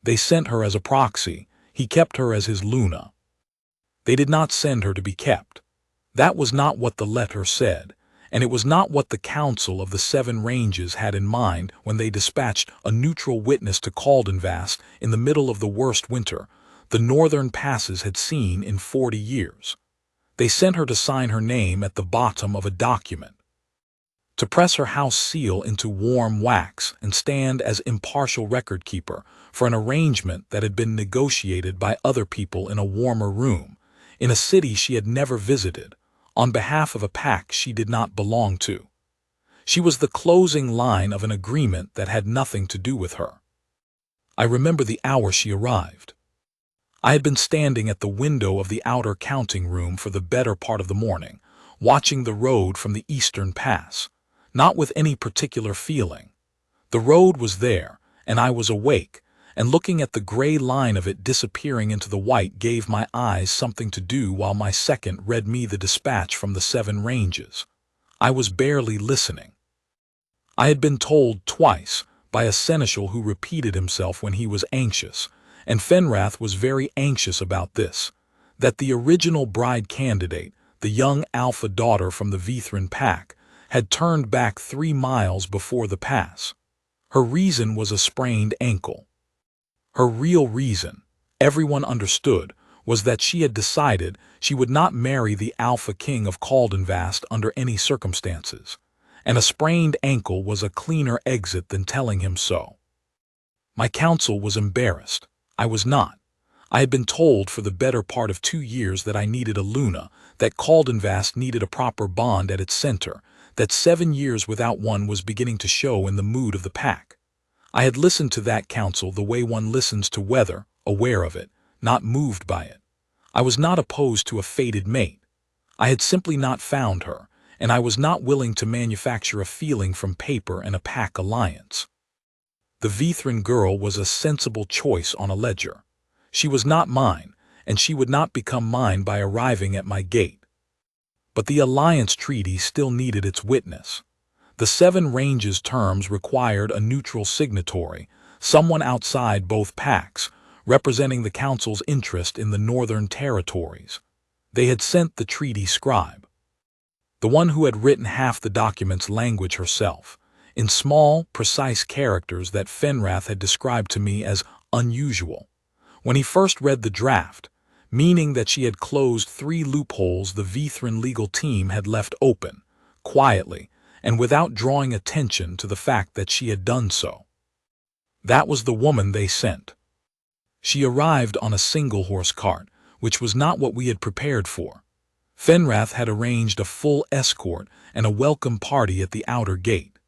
They sent her as a proxy. He kept her as his Luna. They did not send her to be kept. That was not what the letter said, and it was not what the Council of the Seven Ranges had in mind when they dispatched a neutral witness to Caldenvast in the middle of the worst winter the northern passes had seen in 40 years. They sent her to sign her name at the bottom of a document, to press her house seal into warm wax and stand as impartial record keeper for an arrangement that had been negotiated by other people in a warmer room, in a city she had never visited, on behalf of a pack she did not belong to. She was the closing line of an agreement that had nothing to do with her. I remember the hour she arrived. I had been standing at the window of the outer counting room for the better part of the morning, watching the road from the eastern pass, not with any particular feeling. The road was there, and I was awake, and looking at the gray line of it disappearing into the white gave my eyes something to do while my second read me the dispatch from the Seven Ranges. I was barely listening. I had been told twice by a seneschal who repeated himself when he was anxious, and Fenrath was very anxious about this, that the original bride candidate, the young alpha daughter from the Vithrin pack, had turned back 3 miles before the pass. Her reason was a sprained ankle. Her real reason, everyone understood, was that she had decided she would not marry the Alpha King of Caldenvast under any circumstances, and a sprained ankle was a cleaner exit than telling him so. My counsel was embarrassed. I was not. I had been told for the better part of 2 years that I needed a Luna, that Caldenvast needed a proper bond at its center, that 7 years without one was beginning to show in the mood of the pack. I had listened to that counsel the way one listens to weather, aware of it, not moved by it. I was not opposed to a fated mate. I had simply not found her, and I was not willing to manufacture a feeling from paper and a pack alliance. The Vithrin girl was a sensible choice on a ledger. She was not mine, and she would not become mine by arriving at my gate. But the alliance treaty still needed its witness. The Seven Ranges terms required a neutral signatory, someone outside both packs, representing the Council's interest in the Northern Territories. They had sent the treaty scribe, the one who had written half the document's language herself, in small, precise characters that Fenrath had described to me as unusual. When he first read the draft, meaning that she had closed 3 loopholes the Vithrin legal team had left open, quietly, and without drawing attention to the fact that she had done so. That was the woman they sent. She arrived on a single-horse cart, which was not what we had prepared for. Fenrath had arranged a full escort and a welcome party at the outer gate.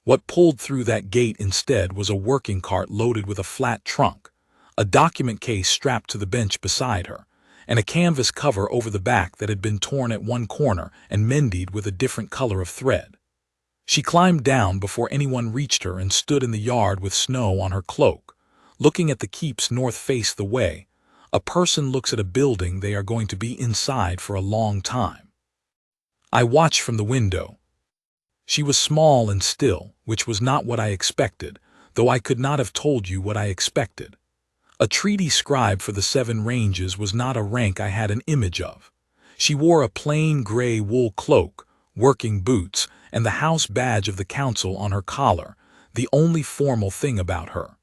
What pulled through that gate instead was a working cart loaded with a flat trunk, a document case strapped to the bench beside her, and a canvas cover over the back that had been torn at one corner and mended with a different color of thread. She climbed down before anyone reached her and stood in the yard with snow on her cloak, looking at the keep's north face the way a person looks at a building they are going to be inside for a long time. I watched from the window. She was small and still, which was not what I expected, though I could not have told you what I expected. A treaty scribe for the Seven Ranges was not a rank I had an image of. She wore a plain gray wool cloak, working boots, and the house badge of the council on her collar, the only formal thing about her.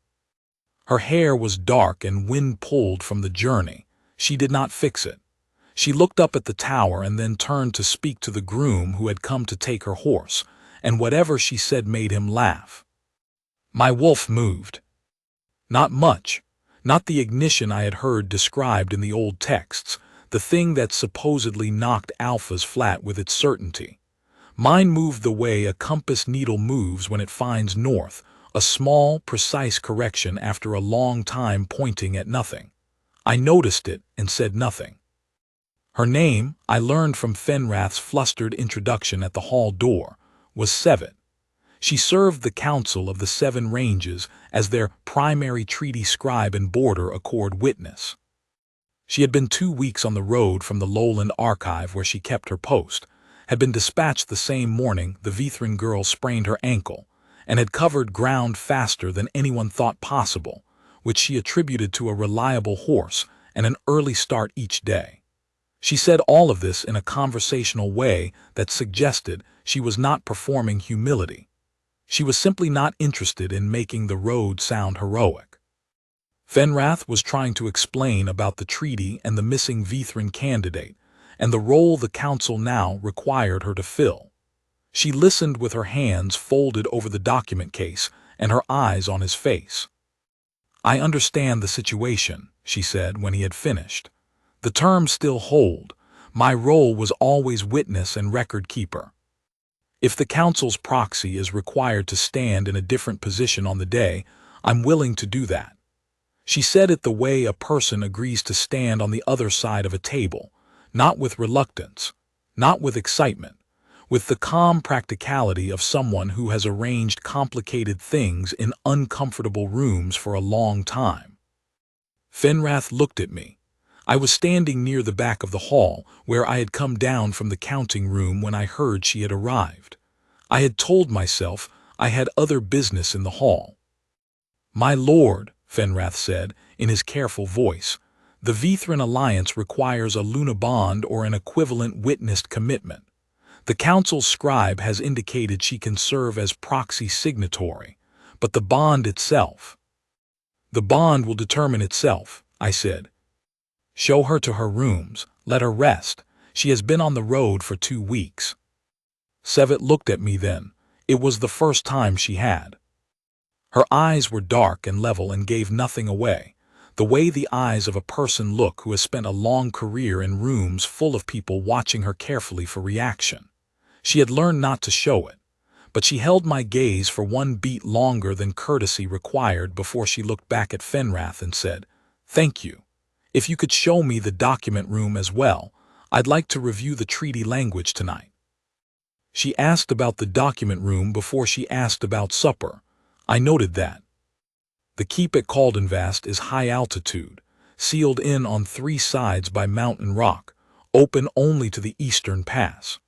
Her hair was dark and wind-pulled from the journey. She did not fix it. She looked up at the tower and then turned to speak to the groom who had come to take her horse, and whatever she said made him laugh. My wolf moved. Not much. Not the ignition I had heard described in the old texts, the thing that supposedly knocked alphas flat with its certainty. Mine moved the way a compass needle moves when it finds north, a small, precise correction after a long time pointing at nothing. I noticed it and said nothing. Her name, I learned from Fenrath's flustered introduction at the hall door, was Sevet. She served the Council of the Seven Ranges as their primary treaty scribe and border accord witness. She had been 2 weeks on the road from the lowland archive where she kept her post, had been dispatched the same morning the Vithrin girl sprained her ankle, and had covered ground faster than anyone thought possible, which she attributed to a reliable horse and an early start each day. She said all of this in a conversational way that suggested she was not performing humility. She was simply not interested in making the road sound heroic. Fenrath was trying to explain about the treaty and the missing Vithrin candidate, and the role the council now required her to fill. She listened with her hands folded over the document case and her eyes on his face. "I understand the situation," she said when he had finished. "The terms still hold. My role was always witness and record keeper. If the council's proxy is required to stand in a different position on the day, I'm willing to do that." She said it the way a person agrees to stand on the other side of a table, not with reluctance, not with excitement, with the calm practicality of someone who has arranged complicated things in uncomfortable rooms for a long time. Fenrath looked at me. I was standing near the back of the hall, where I had come down from the counting room when I heard she had arrived. I had told myself I had other business in the hall. "My lord," Fenrath said, in his careful voice, "the Vithrin alliance requires a Luna bond or an equivalent witnessed commitment. The council's scribe has indicated she can serve as proxy signatory, but the bond itself—" "The bond will determine itself," I said. "Show her to her rooms, let her rest. She has been on the road for 2 weeks. Sevet looked at me then. It was the first time she had. Her eyes were dark and level and gave nothing away, the way the eyes of a person look who has spent a long career in rooms full of people watching her carefully for reaction. She had learned not to show it, but she held my gaze for 1 beat longer than courtesy required before she looked back at Fenrath and said, "Thank you. If you could show me the document room as well, I'd like to review the treaty language tonight." She asked about the document room before she asked about supper. I noted that. The keep at Caldenvast is high altitude, sealed in on 3 sides by mountain rock, open only to the eastern pass.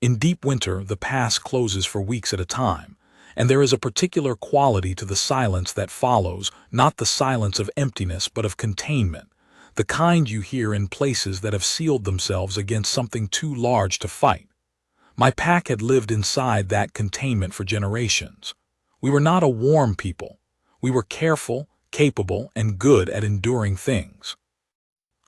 In deep winter, the pass closes for weeks at a time, and there is a particular quality to the silence that follows, not the silence of emptiness but of containment, the kind you hear in places that have sealed themselves against something too large to fight. My pack had lived inside that containment for generations. We were not a warm people. We were careful, capable, and good at enduring things.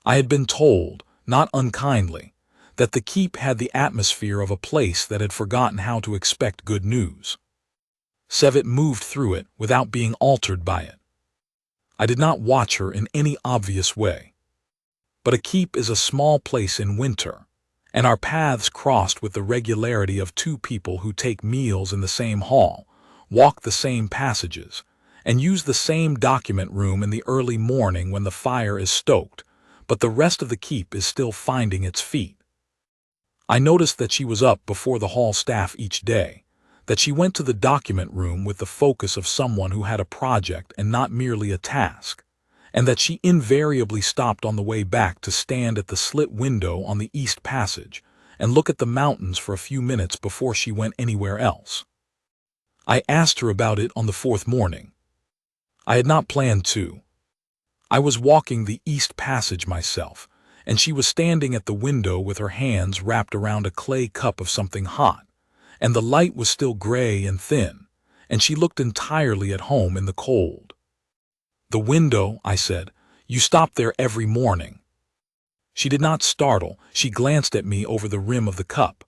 I had been told, not unkindly, that the keep had the atmosphere of a place that had forgotten how to expect good news. Sevet moved through it without being altered by it. I did not watch her in any obvious way. But a keep is a small place in winter, and our paths crossed with the regularity of 2 people who take meals in the same hall, walk the same passages, and use the same document room in the early morning when the fire is stoked, but the rest of the keep is still finding its feet. I noticed that she was up before the hall staff each day, that she went to the document room with the focus of someone who had a project and not merely a task, and that she invariably stopped on the way back to stand at the slit window on the east passage and look at the mountains for a few minutes before she went anywhere else. I asked her about it on the 4th morning. I had not planned to. I was walking the east passage myself, and she was standing at the window with her hands wrapped around a clay cup of something hot, and the light was still gray and thin, and she looked entirely at home in the cold. "The window," I said. "You stop there every morning." She did not startle. She glanced at me over the rim of the cup.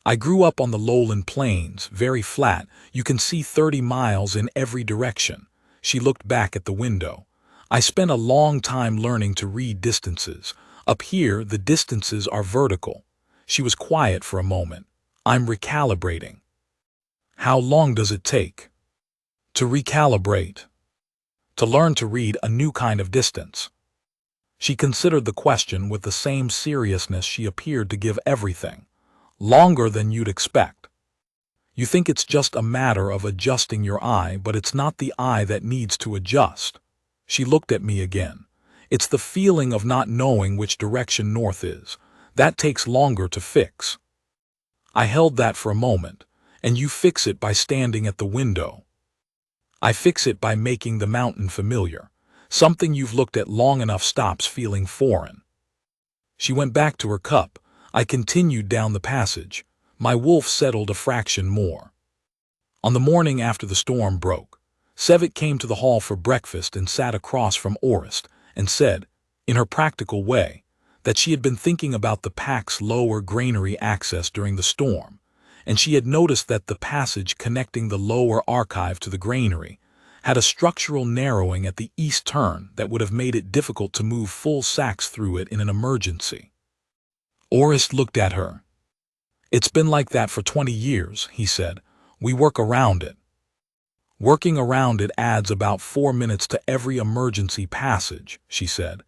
"I grew up on the lowland plains, very flat. You can see 30 miles in every direction." She looked back at the window. "I spent a long time learning to read distances. Up here, the distances are vertical." She was quiet for a moment. "I'm recalibrating." "How long does it take?" "To recalibrate." "To learn to read a new kind of distance." She considered the question with the same seriousness she appeared to give everything. "Longer than you'd expect. You think it's just a matter of adjusting your eye, but it's not the eye that needs to adjust." She looked at me again. "It's the feeling of not knowing which direction north is. That takes longer to fix." I held that for a moment. "And you fix it by standing at the window." "I fix it by making the mountain familiar. Something you've looked at long enough stops feeling foreign. She went back to her cup. I continued down the passage. My wolf settled a fraction more. On the morning after the storm broke, Sevit came to the hall for breakfast and sat across from Orist and said, in her practical way, that she had been thinking about the pack's lower granary access during the storm, and she had noticed that the passage connecting the lower archive to the granary had a structural narrowing at the east turn that would have made it difficult to move full sacks through it in an emergency. Orist looked at her. "It's been like that for 20 years, he said. "We work around it." "Working around it adds about 4 minutes to every emergency passage," she said.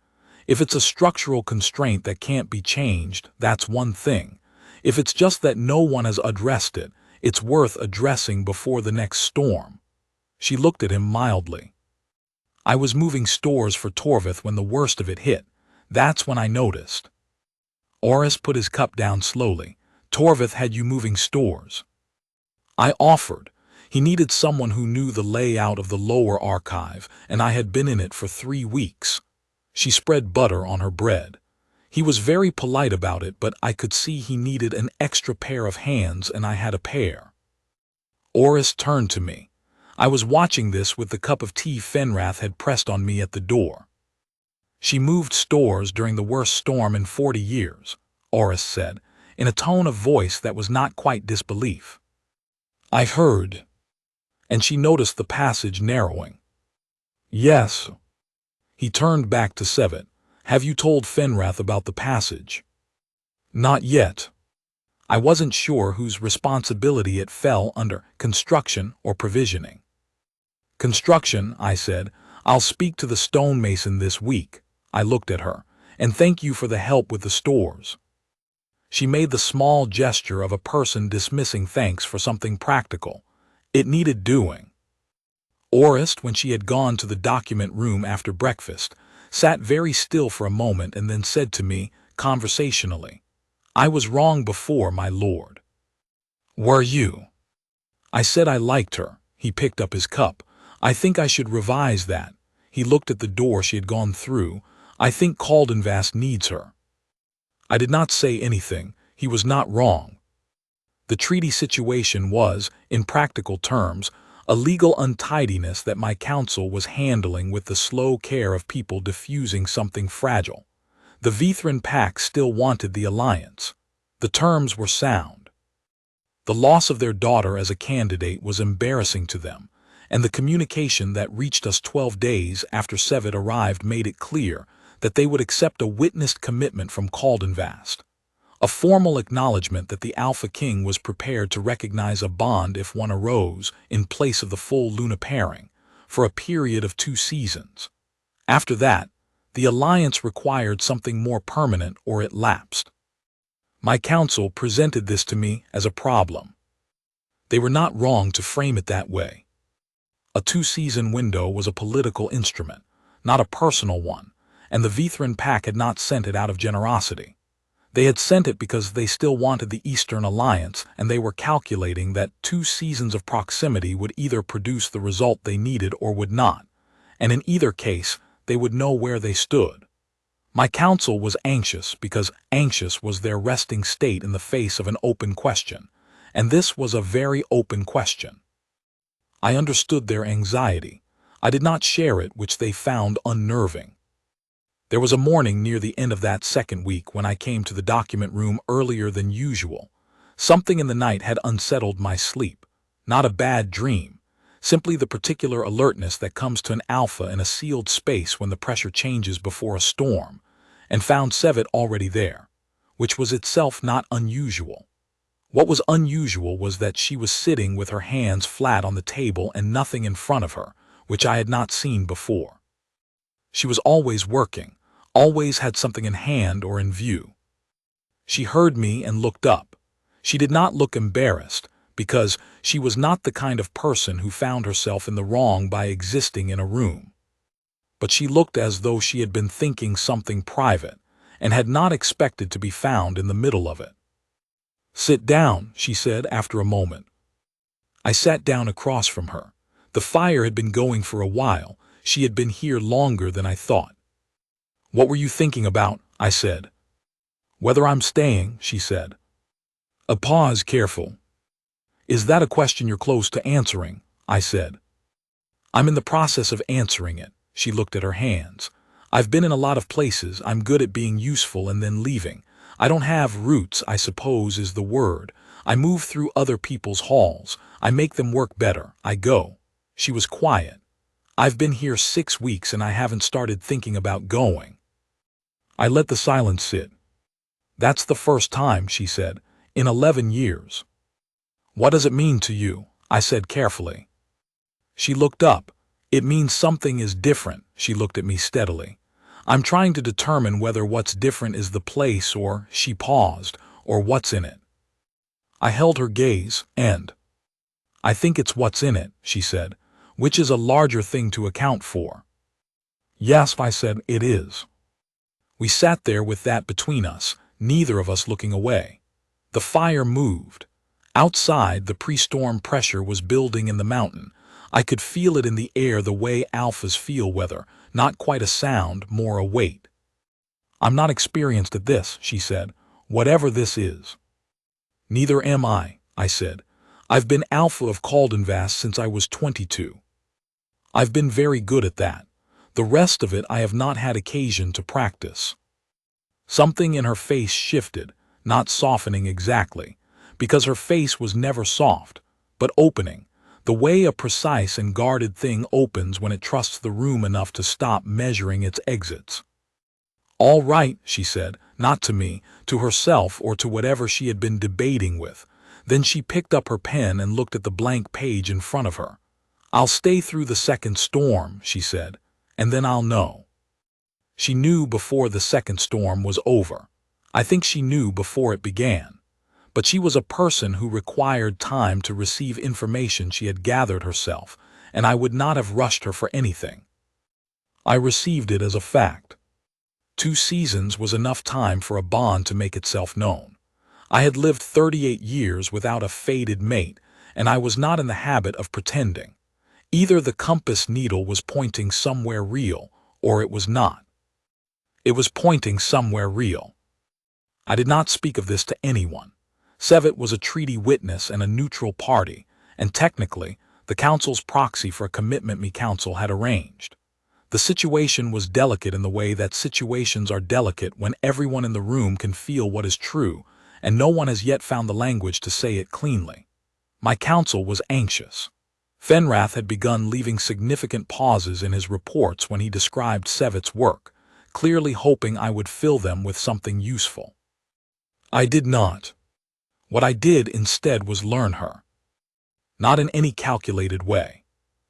"If it's a structural constraint that can't be changed, that's one thing. If it's just that no one has addressed it, it's worth addressing before the next storm." She looked at him mildly. "I was moving stores for Torvith when the worst of it hit. That's when I noticed." Orist put his cup down slowly. "Torvith had you moving stores." I offered. He needed someone who knew the layout of the lower archive, and I had been in it for 3 weeks. She spread butter on her bread. He was very polite about it, but I could see he needed an extra pair of hands, and I had a pair. Orist turned to me. I was watching this with the cup of tea Fenrath had pressed on me at the door. "She moved stores during the worst storm in 40 years, Orist said, in a tone of voice that was not quite disbelief. "I heard." "And she noticed the passage narrowing." "Yes." He turned back to Sevit. "Have you told Fenrath about the passage?" "Not yet." I wasn't sure whose responsibility it fell under, construction or provisioning. "Construction," I said. "I'll speak to the stonemason this week." I looked at her. "And thank you for the help with the stores." She made the small gesture of a person dismissing thanks for something practical. It needed doing. Orist, when she had gone to the document room after breakfast, sat very still for a moment and then said to me, conversationally, "I was wrong before, my lord." "Were you?" I said I liked her. He picked up his cup. "I think I should revise that." He looked at the door she had gone through. "I think Caldenvast needs her." I did not say anything. He was not wrong. The treaty situation was, in practical terms, a legal untidiness that my council was handling with the slow care of people diffusing something fragile. The Vithran Pack still wanted the alliance. The terms were sound. The loss of their daughter as a candidate was embarrassing to them, and the communication that reached us 12 days after Sevit arrived made it clear that they would accept a witnessed commitment from Caldenvast, a formal acknowledgement that the Alpha King was prepared to recognize a bond if one arose in place of the full Luna pairing, for a period of 2 seasons. After that, the alliance required something more permanent or it lapsed. My council presented this to me as a problem. They were not wrong to frame it that way. A 2-season window was a political instrument, not a personal one, and the Vithran Pack had not sent it out of generosity. They had sent it because they still wanted the Eastern Alliance, and they were calculating that 2 seasons of proximity would either produce the result they needed or would not, and in either case, they would know where they stood. My council was anxious because anxious was their resting state in the face of an open question, and this was a very open question. I understood their anxiety. I did not share it, which they found unnerving. There was a morning near the end of that second week when I came to the document room earlier than usual. Something in the night had unsettled my sleep. Not a bad dream, simply the particular alertness that comes to an alpha in a sealed space when the pressure changes before a storm, and found Sevit already there, which was itself not unusual. What was unusual was that she was sitting with her hands flat on the table and nothing in front of her, which I had not seen before. She was always working, always had something in hand or in view. She heard me and looked up. She did not look embarrassed, because she was not the kind of person who found herself in the wrong by existing in a room. But she looked as though she had been thinking something private, and had not expected to be found in the middle of it. "Sit down," she said after a moment. I sat down across from her. The fire had been going for a while. She had been here longer than I thought. "What were you thinking about?" I said. "Whether I'm staying," she said. A pause, careful. "Is that a question you're close to answering?" I said. "I'm in the process of answering it." She looked at her hands. "I've been in a lot of places. I'm good at being useful and then leaving. I don't have roots, I suppose is the word. I move through other people's halls. I make them work better. I go." She was quiet. "I've been here 6 weeks and I haven't started thinking about going." I let the silence sit. "That's the first time," she said, "in 11 years. "What does it mean to you?" I said carefully. She looked up. "It means something is different." She looked at me steadily. "I'm trying to determine whether what's different is the place or," she paused, "or what's in it." I held her gaze, and "I think it's what's in it," she said, "which is a larger thing to account for." "Yes," I said, "it is." We sat there with that between us, neither of us looking away. The fire moved. Outside, the pre-storm pressure was building in the mountain. I could feel it in the air the way alphas feel weather, not quite a sound, more a weight. "I'm not experienced at this," she said, "whatever this is." "Neither am I," I said. "I've been alpha of Caldenvast since I was 22. I've been very good at that. The rest of it I have not had occasion to practice." Something in her face shifted, not softening exactly, because her face was never soft, but opening, the way a precise and guarded thing opens when it trusts the room enough to stop measuring its exits. "All right," she said, not to me, to herself or to whatever she had been debating with. Then she picked up her pen and looked at the blank page in front of her. "I'll stay through the second storm," she said, "and then I'll know." She knew before the second storm was over. I think she knew before it began. But she was a person who required time to receive information she had gathered herself, and I would not have rushed her for anything. I received it as a fact. 2 seasons was enough time for a bond to make itself known. I had lived 38 years without a fated mate, and I was not in the habit of pretending. Either the compass needle was pointing somewhere real, or it was not. It was pointing somewhere real. I did not speak of this to anyone. Sevet was a treaty witness and a neutral party, and technically, the council's proxy for a commitment me council had arranged. The situation was delicate in the way that situations are delicate when everyone in the room can feel what is true, and no one has yet found the language to say it cleanly. My counsel was anxious. Fenrath had begun leaving significant pauses in his reports when he described Sevet's work, clearly hoping I would fill them with something useful. I did not. What I did instead was learn her. Not in any calculated way.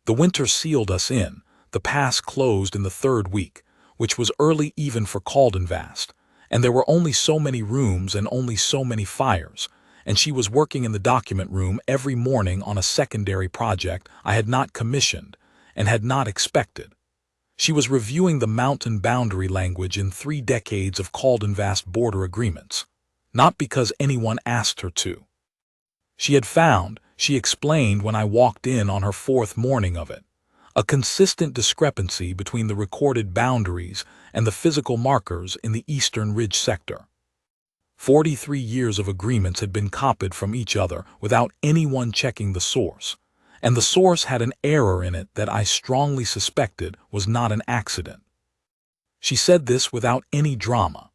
The winter sealed us in, the pass closed in the 3rd week, which was early even for Caldenvast, and there were only so many rooms and only so many fires, and she was working in the document room every morning on a secondary project I had not commissioned and had not expected. She was reviewing the mountain boundary language in 3 decades of Caldenvast border agreements, not because anyone asked her to. She had found, she explained when I walked in on her 4th morning of it, a consistent discrepancy between the recorded boundaries and the physical markers in the Eastern Ridge sector. 43 years of agreements had been copied from each other without anyone checking the source, and the source had an error in it that I strongly suspected was not an accident. She said this without any drama.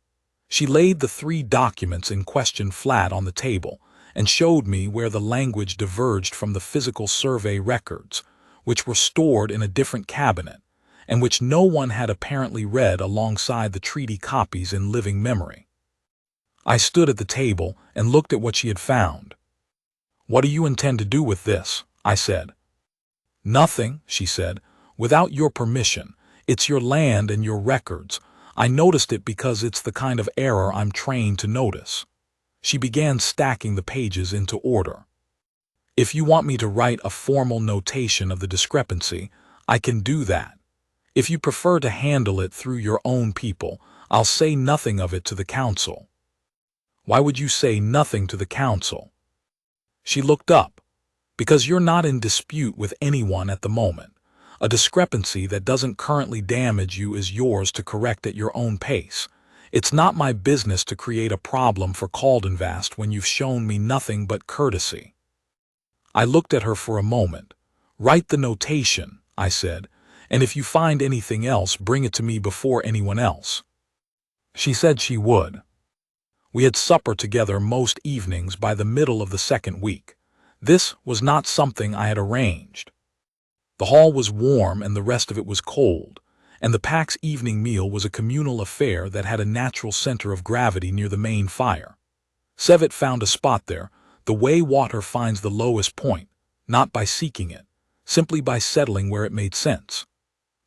She laid the 3 documents in question flat on the table and showed me where the language diverged from the physical survey records, which were stored in a different cabinet, and which no one had apparently read alongside the treaty copies in living memory. I stood at the table and looked at what she had found. "What do you intend to do with this?" I said. "Nothing," she said, "without your permission. It's your land and your records. I noticed it because it's the kind of error I'm trained to notice." She began stacking the pages into order. "If you want me to write a formal notation of the discrepancy, I can do that. If you prefer to handle it through your own people, I'll say nothing of it to the council." "Why would you say nothing to the council?" She looked up. "Because you're not in dispute with anyone at the moment. A discrepancy that doesn't currently damage you is yours to correct at your own pace. It's not my business to create a problem for Caldenvast when you've shown me nothing but courtesy. I looked at her for a moment. Write the notation, I said, and if you find anything else, bring it to me before anyone else. She said she would. We had supper together most evenings by the middle of the second week. This was not something I had arranged. The hall was warm and the rest of it was cold, and the pack's evening meal was a communal affair that had a natural center of gravity near the main fire. Sevet found a spot there, the way water finds the lowest point, not by seeking it, simply by settling where it made sense.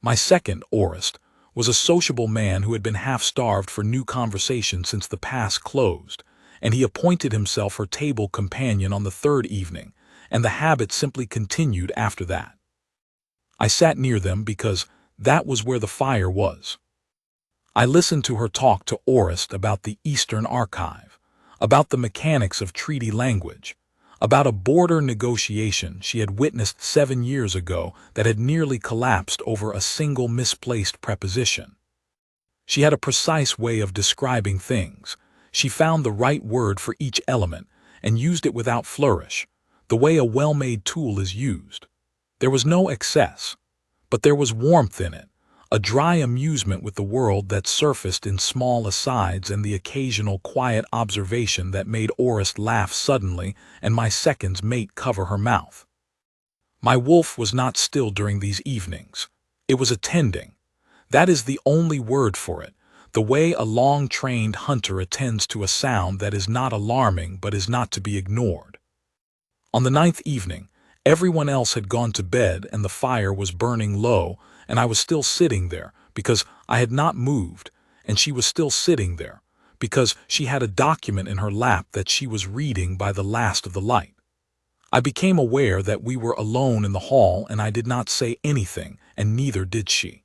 My second, Orest, was a sociable man who had been half-starved for new conversation since the pass closed, and he appointed himself her table companion on the third evening, and the habit simply continued after that. I sat near them because that was where the fire was. I listened to her talk to Orest about the Eastern Archive, about the mechanics of treaty language, about a border negotiation she had witnessed 7 years ago that had nearly collapsed over a single misplaced preposition. She had a precise way of describing things. She found the right word for each element and used it without flourish, the way a well-made tool is used. There was no excess, but there was warmth in it, a dry amusement with the world that surfaced in small asides and the occasional quiet observation that made Orest laugh suddenly and my second's mate cover her mouth. My wolf was not still during these evenings. It was attending. That is the only word for it, the way a long-trained hunter attends to a sound that is not alarming but is not to be ignored. On the 9th evening, everyone else had gone to bed and the fire was burning low, and I was still sitting there because I had not moved, and she was still sitting there because she had a document in her lap that she was reading by the last of the light. I became aware that we were alone in the hall, and I did not say anything, and neither did she.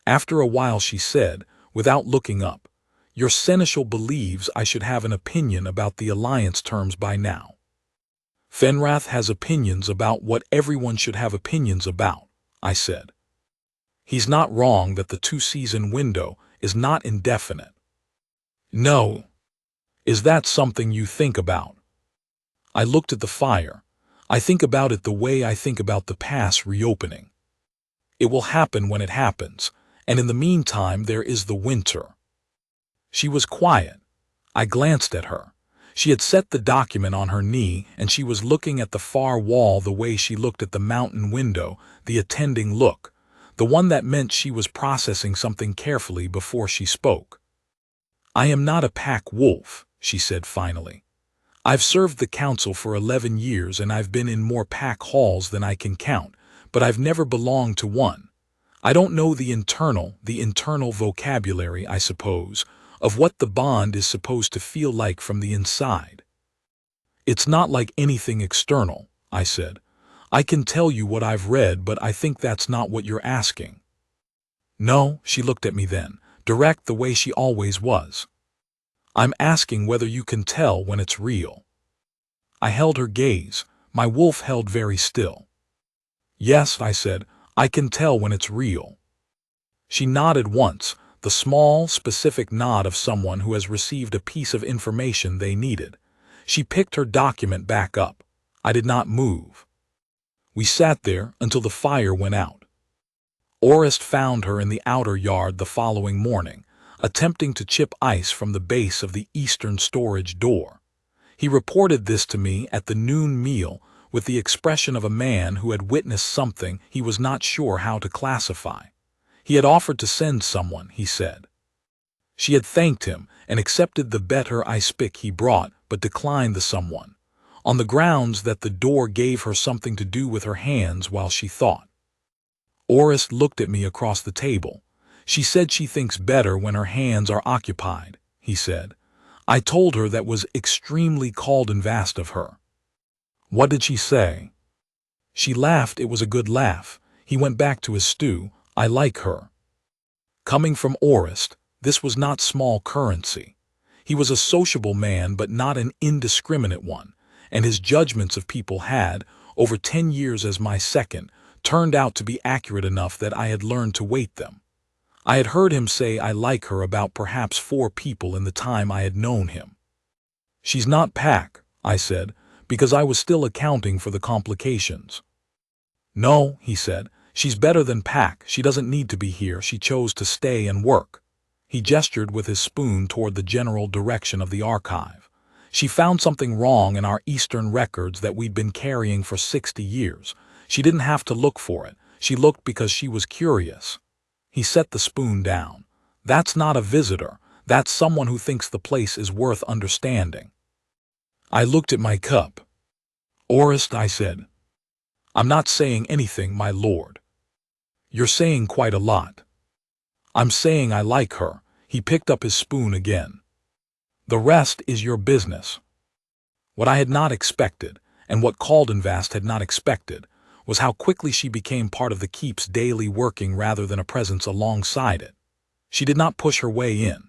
After a while she said, without looking up, "Your seneschal believes I should have an opinion about the alliance terms by now." "Fenrath has opinions about what everyone should have opinions about," I said. "He's not wrong that the 2-season window is not indefinite." "No. Is that something you think about?" I looked at the fire. "I think about it the way I think about the pass reopening. It will happen when it happens, and in the meantime there is the winter." She was quiet. I glanced at her. She had set the document on her knee, and she was looking at the far wall the way she looked at the mountain window, the attending look, the one that meant she was processing something carefully before she spoke. "I am not a pack wolf," she said finally. "I've served the council for 11 years and I've been in more pack halls than I can count, but I've never belonged to one. I don't know the internal vocabulary, I suppose, of what the bond is supposed to feel like from the inside." "It's not like anything external," I said. "I can tell you what I've read, but I think that's not what you're asking." "No," she looked at me then, direct the way she always was. "I'm asking whether you can tell when it's real." I held her gaze. My wolf held very still. "Yes," I said, "I can tell when it's real." She nodded once, the small, specific nod of someone who has received a piece of information they needed. She picked her document back up. I did not move. We sat there until the fire went out. Orest found her in the outer yard the following morning, attempting to chip ice from the base of the eastern storage door. He reported this to me at the noon meal with the expression of a man who had witnessed something he was not sure how to classify. He had offered to send someone, he said. She had thanked him and accepted the better ice pick he brought, but declined the someone, on the grounds that the door gave her something to do with her hands while she thought. Orest looked at me across the table. "She said she thinks better when her hands are occupied," he said. "I told her that was extremely Caldenvast of her." "What did she say?" "She laughed. It was a good laugh." He went back to his stew. "I like her." Coming from Orest, this was not small currency. He was a sociable man, but not an indiscriminate one, and his judgments of people had, over 10 years as my second, turned out to be accurate enough that I had learned to weight them. I had heard him say I like her about perhaps 4 people in the time I had known him. "She's not Pac," I said, because I was still accounting for the complications. "No," he said, "she's better than Pac. She doesn't need to be here. She chose to stay and work." He gestured with his spoon toward the general direction of the archive. "She found something wrong in our Eastern records that we'd been carrying for 60 years. She didn't have to look for it. She looked because she was curious." He set the spoon down. "That's not a visitor. That's someone who thinks the place is worth understanding." I looked at my cup. "Orist," I said. "I'm not saying anything, my lord." "You're saying quite a lot." "I'm saying I like her." He picked up his spoon again. "The rest is your business." What I had not expected, and what Caldenvast had not expected, was how quickly she became part of the keep's daily working rather than a presence alongside it. She did not push her way in.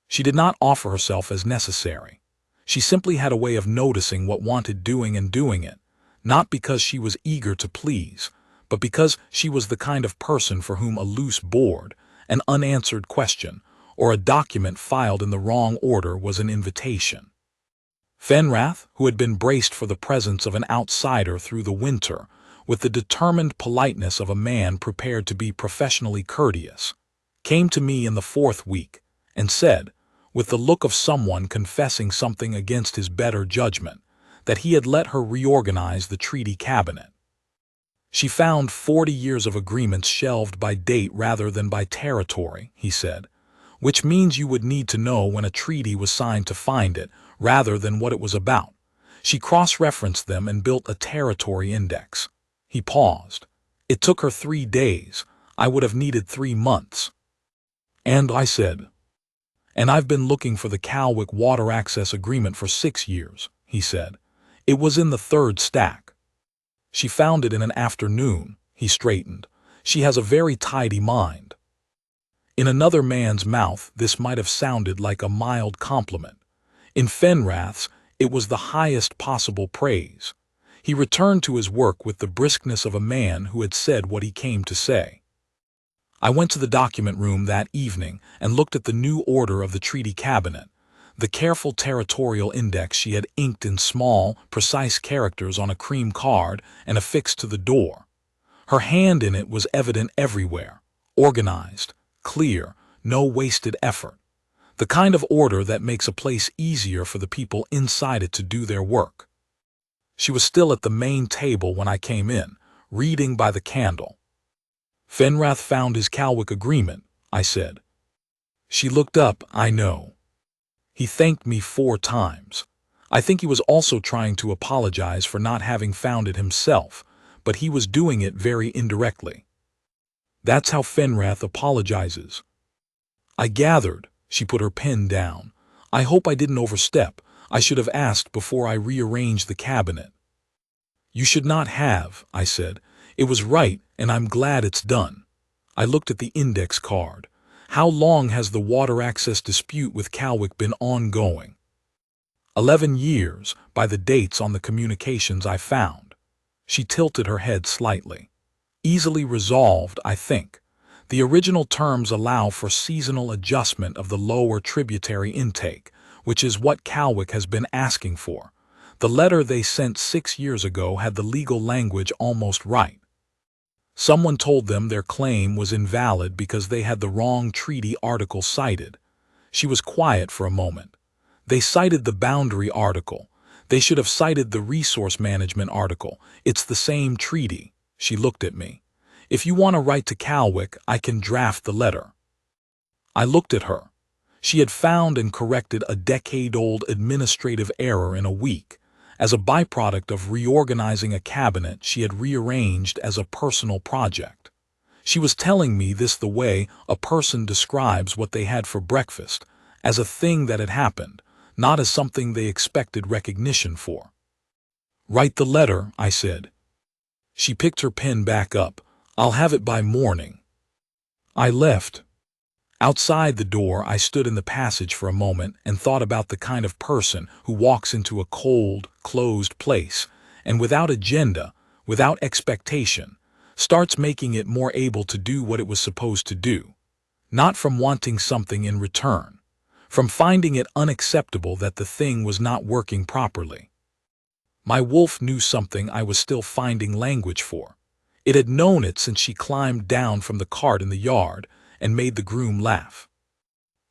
She did not offer herself as necessary. She simply had a way of noticing what wanted doing and doing it, not because she was eager to please, but because she was the kind of person for whom a loose board, an unanswered question, or a document filed in the wrong order was an invitation. Fenrath, who had been braced for the presence of an outsider through the winter, with the determined politeness of a man prepared to be professionally courteous, came to me in the 4th week and said, with the look of someone confessing something against his better judgment, that he had let her reorganize the treaty cabinet. "She found 40 years of agreements shelved by date rather than by territory," he said, "which means you would need to know when a treaty was signed to find it, rather than what it was about. She cross-referenced them and built a territory index." He paused. "It took her 3 days. I would have needed 3 months. And I said, "And I've been looking for the Calwick water access agreement for 6 years, he said. "It was in the 3rd stack." "She found it in an afternoon," he straightened. "She has a very tidy mind." In another man's mouth, this might have sounded like a mild compliment. In Fenrath's, it was the highest possible praise. He returned to his work with the briskness of a man who had said what he came to say. I went to the document room that evening and looked at the new order of the treaty cabinet, the careful territorial index she had inked in small, precise characters on a cream card and affixed to the door. Her hand in it was evident everywhere, organized, clear, no wasted effort. The kind of order that makes a place easier for the people inside it to do their work. She was still at the main table when I came in, reading by the candle. "Fenrath found his Calwick agreement," I said. She looked up. "I know." He thanked me 4 times. I think he was also trying to apologize for not having found it himself, but he was doing it very indirectly. "That's how Fenrath apologizes." I gathered. She put her pen down. "I hope I didn't overstep. I should have asked before I rearranged the cabinet." "You should not have," I said. "It was right, and I'm glad it's done." I looked at the index card. "How long has the water access dispute with Calwick been ongoing?" 11 years, by the dates on the communications I found. She tilted her head slightly. "Easily resolved, I think. The original terms allow for seasonal adjustment of the lower tributary intake, which is what Calwick has been asking for. The letter they sent 6 years ago had the legal language almost right. Someone told them their claim was invalid because they had the wrong treaty article cited." She was quiet for a moment. "They cited the boundary article. They should have cited the resource management article. It's the same treaty." She looked at me. "If you want to write to Calwick, I can draft the letter." I looked at her. She had found and corrected a decade-old administrative error in a week. As a byproduct of reorganizing a cabinet she had rearranged as a personal project. She was telling me this the way a person describes what they had for breakfast, as a thing that had happened, not as something they expected recognition for. "Write the letter," I said. She picked her pen back up. "I'll have it by morning." I left. Outside the door, I stood in the passage for a moment and thought about the kind of person who walks into a cold, closed place, and without agenda, without expectation, starts making it more able to do what it was supposed to do, not from wanting something in return, from finding it unacceptable that the thing was not working properly. My wolf knew something I was still finding language for. It had known it since she climbed down from the cart in the yard and made the groom laugh.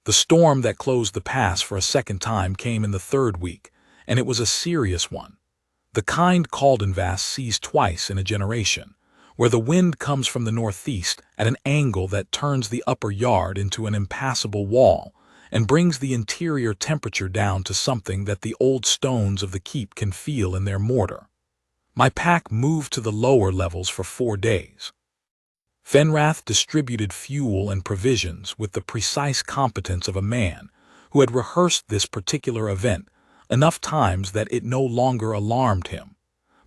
The storm that closed the pass for a second time came in the third week, and it was a serious one. The kind Caldenvas sees twice in a generation, where the wind comes from the northeast at an angle that turns the upper yard into an impassable wall and brings the interior temperature down to something that the old stones of the keep can feel in their mortar. My pack moved to the lower levels for 4 days. Fenrath distributed fuel and provisions with the precise competence of a man who had rehearsed this particular event enough times that it no longer alarmed him.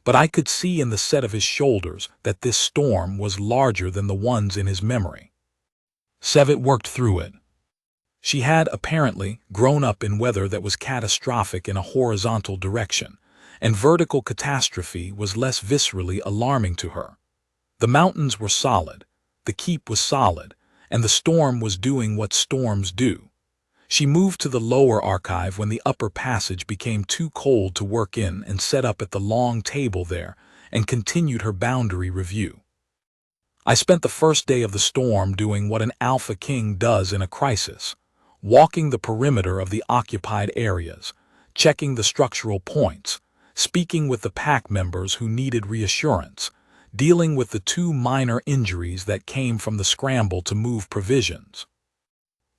But I could see in the set of his shoulders that this storm was larger than the ones in his memory. Sevet worked through it. She had, apparently, grown up in weather that was catastrophic in a horizontal direction, and vertical catastrophe was less viscerally alarming to her. The mountains were solid, the keep was solid, and the storm was doing what storms do. She moved to the lower archive when the upper passage became too cold to work in and set up at the long table there and continued her boundary review. I spent the first day of the storm doing what an alpha king does in a crisis, walking the perimeter of the occupied areas, checking the structural points, speaking with the pack members who needed reassurance, dealing with the 2 minor injuries that came from the scramble to move provisions.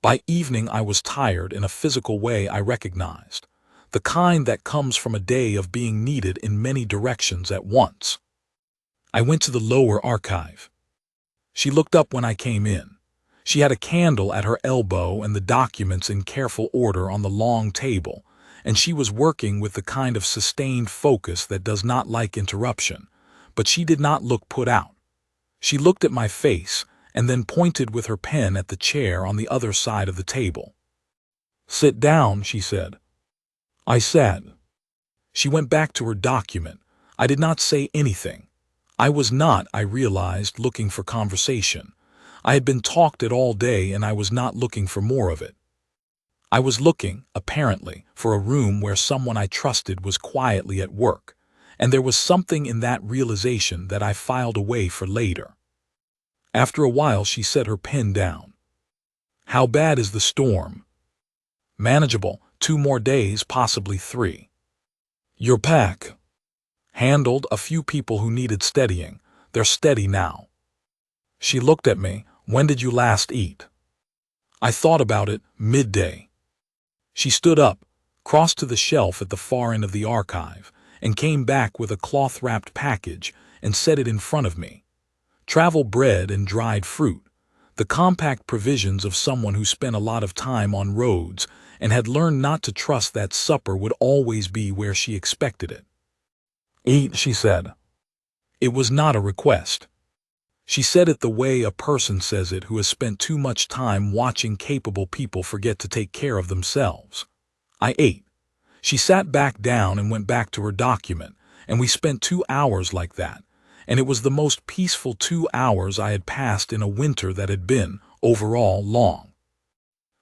By evening I was tired in a physical way I recognized, the kind that comes from a day of being needed in many directions at once. I went to the lower archive. She looked up when I came in. She had a candle at her elbow and the documents in careful order on the long table, and she was working with the kind of sustained focus that does not like interruption, but she did not look put out. She looked at my face and then pointed with her pen at the chair on the other side of the table. "Sit down," she said. I sat. She went back to her document. I did not say anything. I was not, I realized, looking for conversation. I had been talked at all day and I was not looking for more of it. I was looking, apparently, for a room where someone I trusted was quietly at work, and there was something in that realization that I filed away for later. After a while she set her pen down. "How bad is the storm?" "Manageable, 2 more days, possibly 3. "Your pack?" "Handled a few people who needed steadying. They're steady now." She looked at me. "When did you last eat?" I thought about it. "Midday." She stood up, crossed to the shelf at the far end of the archive, and came back with a cloth-wrapped package and set it in front of me. Travel bread and dried fruit, the compact provisions of someone who spent a lot of time on roads and had learned not to trust that supper would always be where she expected it. "Eat," she said. It was not a request. She said it the way a person says it who has spent too much time watching capable people forget to take care of themselves. I ate. She sat back down and went back to her document, and we spent 2 hours like that, and it was the most peaceful 2 hours I had passed in a winter that had been, overall, long.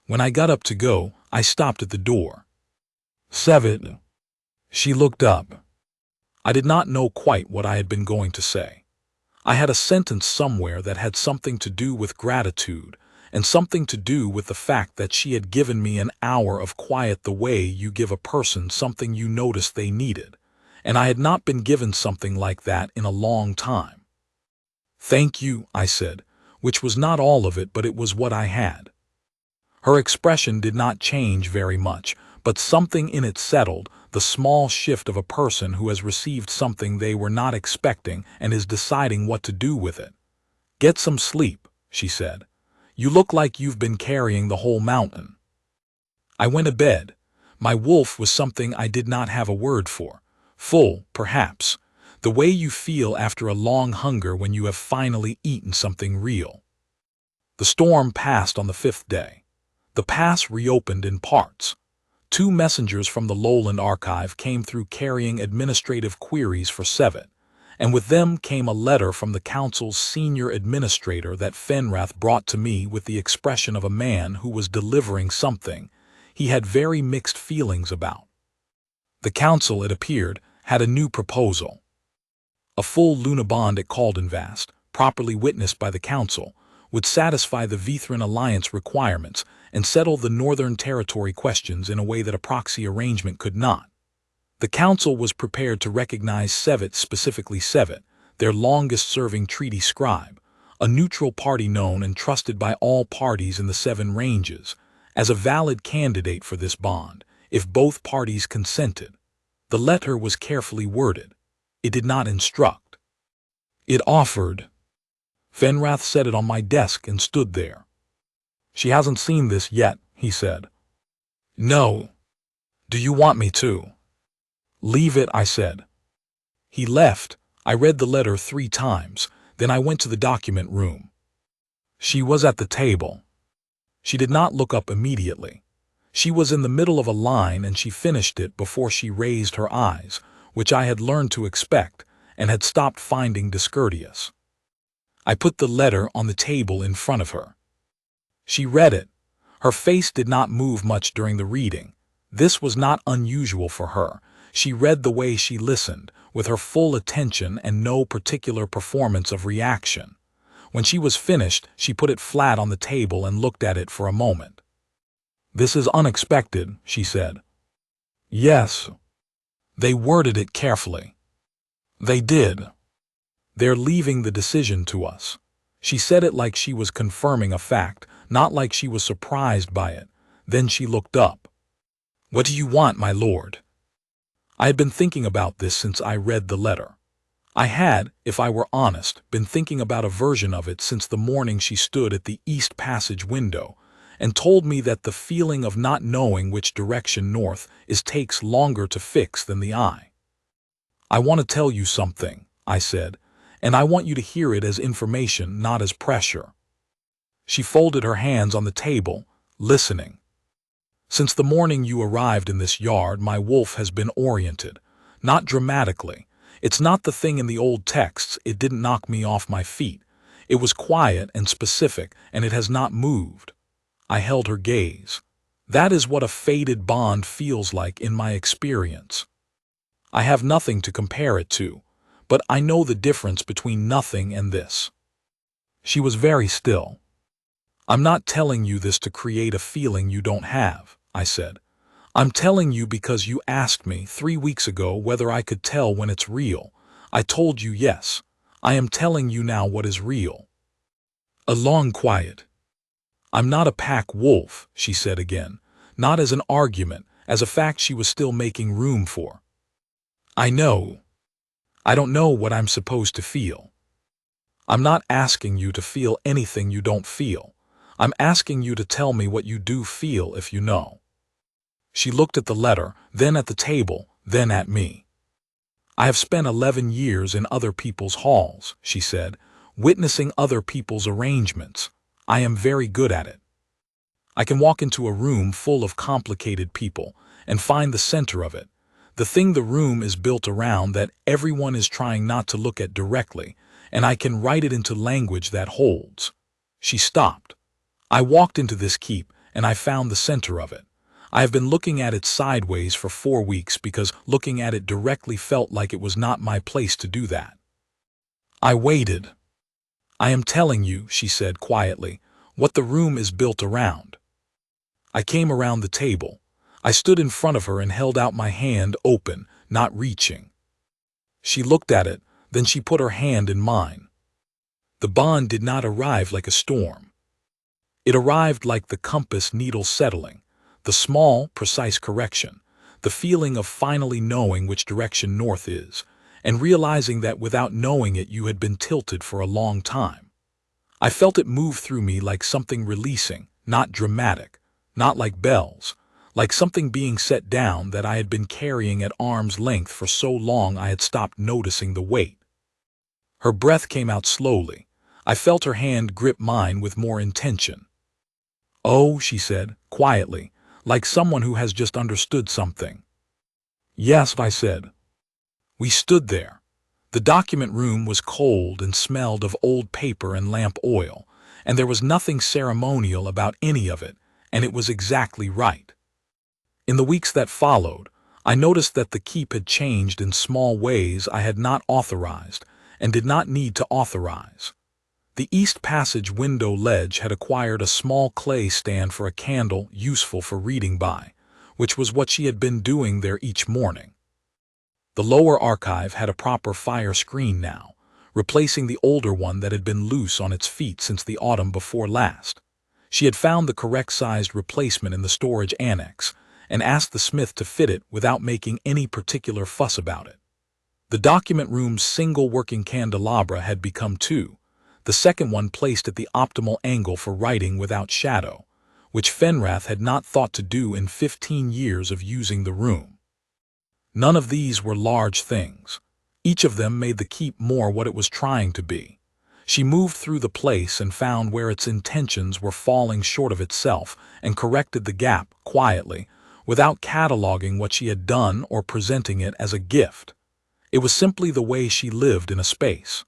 When I got up to go, I stopped at the door. "Sevet." She looked up. I did not know quite what I had been going to say. I had a sentence somewhere that had something to do with gratitude and something to do with the fact that she had given me an hour of quiet the way you give a person something you noticed they needed, and I had not been given something like that in a long time. "Thank you," I said, which was not all of it, but it was what I had. Her expression did not change very much, but something in it settled, the small shift of a person who has received something they were not expecting and is deciding what to do with it. "Get some sleep," she said. "You look like you've been carrying the whole mountain." I went to bed. My wolf was something I did not have a word for. Full, perhaps. The way you feel after a long hunger when you have finally eaten something real. The storm passed on the 5th day. The pass reopened in parts. 2 messengers from the Lowland Archive came through carrying administrative queries for Sevet, and with them came a letter from the council's senior administrator that Fenrath brought to me with the expression of a man who was delivering something he had very mixed feelings about. The council, it appeared, had a new proposal. A full Luna bond at Caldenvast, properly witnessed by the council, would satisfy the Vithran alliance requirements and settle the Northern Territory questions in a way that a proxy arrangement could not. The council was prepared to recognize Sevet, specifically Sevet, their longest-serving treaty scribe, a neutral party known and trusted by all parties in the Seven Ranges, as a valid candidate for this bond, if both parties consented. The letter was carefully worded. It did not instruct. It offered. Fenrath set it on my desk and stood there. "She hasn't seen this yet," he said. "No. Do you want me to?" "Leave it," I said. He left. I read the letter 3 times, then I went to the document room. She was at the table. She did not look up immediately. She was in the middle of a line and she finished it before she raised her eyes, which I had learned to expect and had stopped finding discourteous. I put the letter on the table in front of her. She read it. Her face did not move much during the reading. This was not unusual for her. She read the way she listened, with her full attention and no particular performance of reaction. When she was finished, she put it flat on the table and looked at it for a moment. "This is unexpected," she said. "Yes." They worded it carefully. They did. "They're leaving the decision to us." She said it like she was confirming a fact, not like she was surprised by it. Then she looked up. "What do you want, my lord?" I had been thinking about this since I read the letter. I had, if I were honest, been thinking about a version of it since the morning she stood at the East Passage window and told me that the feeling of not knowing which direction north is takes longer to fix than the eye. "I want to tell you something," I said, "and I want you to hear it as information, not as pressure." She folded her hands on the table, listening. "Since the morning you arrived in this yard, my wolf has been oriented, not dramatically. It's not the thing in the old texts. It didn't knock me off my feet. It was quiet and specific, and it has not moved." I held her gaze. "That is what a faded bond feels like in my experience. I have nothing to compare it to, but I know the difference between nothing and this." She was very still. "I'm not telling you this to create a feeling you don't have," I said. "I'm telling you because you asked me 3 weeks ago whether I could tell when it's real. I told you yes. I am telling you now what is real." A long quiet. "I'm not a pack wolf," she said again, not as an argument, as a fact she was still making room for. "I know. I don't know what I'm supposed to feel." "I'm not asking you to feel anything you don't feel. I'm asking you to tell me what you do feel if you know." She looked at the letter, then at the table, then at me. "I have spent 11 years in other people's halls," she said, "witnessing other people's arrangements. I am very good at it. I can walk into a room full of complicated people and find the center of it, the thing the room is built around that everyone is trying not to look at directly, and I can write it into language that holds." She stopped. "I walked into this keep, and I found the center of it. I have been looking at it sideways for 4 weeks because looking at it directly felt like it was not my place to do that." I waited. "I am telling you," she said quietly, "what the room is built around." I came around the table. I stood in front of her and held out my hand open, not reaching. She looked at it, then she put her hand in mine. The bond did not arrive like a storm. It arrived like the compass needle settling, the small, precise correction, the feeling of finally knowing which direction north is, and realizing that without knowing it you had been tilted for a long time. I felt it move through me like something releasing, not dramatic, not like bells, like something being set down that I had been carrying at arm's length for so long I had stopped noticing the weight. Her breath came out slowly. I felt her hand grip mine with more intention. "Oh," she said, quietly, like someone who has just understood something. "Yes," I said. We stood there. The document room was cold and smelled of old paper and lamp oil, and there was nothing ceremonial about any of it, and it was exactly right. In the weeks that followed, I noticed that the keep had changed in small ways I had not authorized and did not need to authorize. The East Passage window ledge had acquired a small clay stand for a candle useful for reading by, which was what she had been doing there each morning. The lower archive had a proper fire screen now, replacing the older one that had been loose on its feet since the autumn before last. She had found the correct sized replacement in the storage annex and asked the smith to fit it without making any particular fuss about it. The document room's single working candelabra had become two, the second one placed at the optimal angle for writing without shadow, which Fenrath had not thought to do in 15 years of using the room. None of these were large things. Each of them made the keep more what it was trying to be. She moved through the place and found where its intentions were falling short of itself and corrected the gap quietly, without cataloging what she had done or presenting it as a gift. It was simply the way she lived in a space.